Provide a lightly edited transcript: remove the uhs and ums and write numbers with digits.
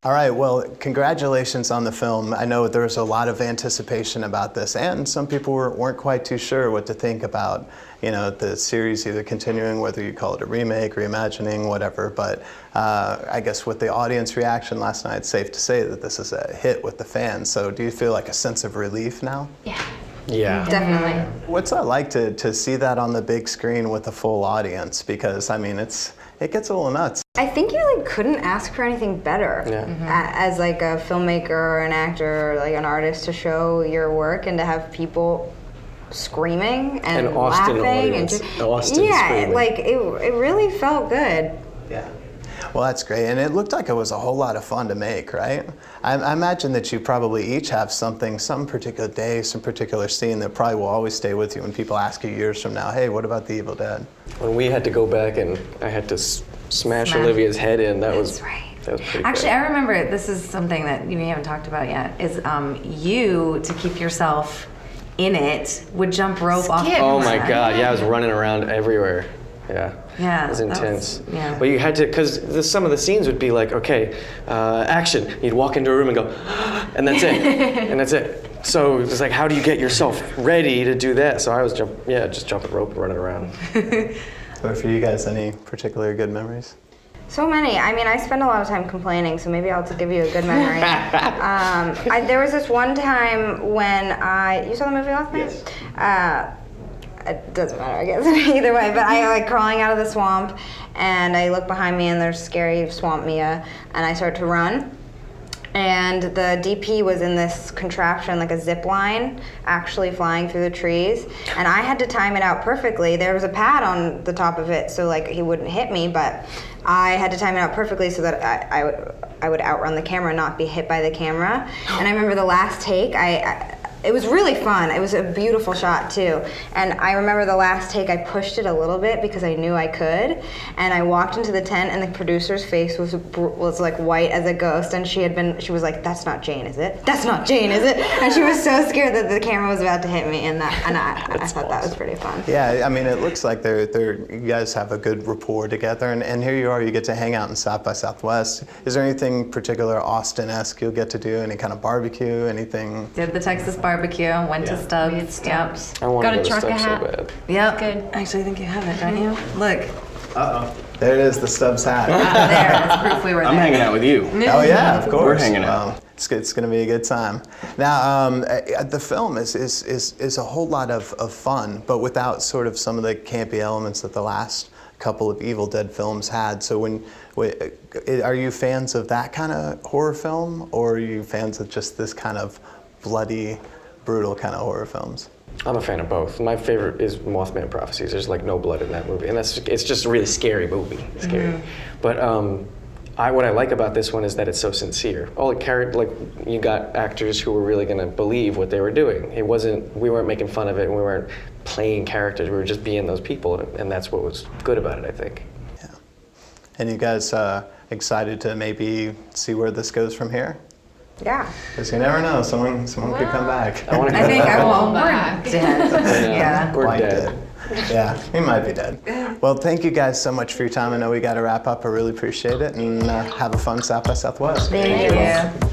All right, well, congratulations on the film. I know there was a lot of anticipation about this, and some people weren't quite too sure what to think about, the series either continuing, whether you call it a remake, reimagining, whatever. But I guess with the audience reaction last night, it's safe to say that this is a hit with the fans. So do you feel like a sense of relief now? Yeah, definitely. What's that like to see that on the big screen with a full audience? Because I mean, it gets a little nuts. I think you couldn't ask for anything better as a filmmaker or an actor or an artist to show your work and to have people screaming and Austin laughing audience. and Austin screaming. It really felt good. Yeah. Well, that's great, and it looked like it was a whole lot of fun to make, right? I imagine that you probably each have some particular day, some particular scene that probably will always stay with you when people ask you years from now, hey, what about The Evil Dead? When we had to go back and I had to smash Olivia's head in, that was pretty Actually, great. I remember, this is something that you haven't talked about yet, is you, to keep yourself in it, would jump rope off. Oh my God, yeah, I was running around everywhere. Yeah, it was intense. But you had to, because some of the scenes would be like, okay, action. You'd walk into a room and go, and that's it, and that's it. So it was like, how do you get yourself ready to do that? So I was just jumping rope and running around. But for you guys, any particular good memories? So many. I mean, I spend a lot of time complaining, so maybe I'll just give you a good memory. There was this one time when you saw the movie last night? Yes. It doesn't matter, I guess, either way, but I crawling out of the swamp, and I look behind me and there's scary swamp Mia, and I start to run. And the DP was in this contraption, like a zip line, actually flying through the trees. And I had to time it out perfectly. There was a pad on the top of it, so he wouldn't hit me, but I had to time it out perfectly so that I would outrun the camera, not be hit by the camera. And I remember the last take, it was really fun. It was a beautiful shot too. And I remember the last take, I pushed it a little bit because I knew I could. And I walked into the tent, and the producer's face was white as a ghost. And she was like, "That's not Jane, is it? That's not Jane, is it?" And she was so scared that the camera was about to hit me. And I thought that was pretty fun. Yeah, I mean, it looks like you guys have a good rapport together. And here you are, you get to hang out in South by Southwest. Is there anything particular Austin-esque you'll get to do? Any kind of barbecue? Anything? Did the Texas barbecue, went to Stubbs. We had Stubbs. I want to Got go a to trucker Stubbs hat. so bad. Yep. Good. Actually, I think you have it, don't you? Look. Uh-oh. There it is, the Stubbs hat. There, that's proof we were there. I'm hanging out with you. Oh yeah, of course. We're hanging out. Well, it's going to be a good time. Now, the film is a whole lot of fun, but without sort of some of the campy elements that the last couple of Evil Dead films had. So are you fans of that kind of horror film, or are you fans of just this kind of bloody, brutal kind of horror films? I'm a fan of both. My favorite is Mothman Prophecies. There's no blood in that movie, and it's just a really scary movie. Scary, but what I like about this one is that it's so sincere. You got actors who were really gonna believe what they were doing. We weren't making fun of it, and we weren't playing characters. We were just being those people, and that's what was good about it, I think. Yeah. And you guys excited to maybe see where this goes from here? Yeah. Because you never know, someone could come back. I want to I think Well, we're dead. Yeah. We're Quite dead. Yeah, he might be dead. Well, thank you guys so much for your time. I know we got to wrap up. I really appreciate it, and have a fun South by Southwest. Thank you.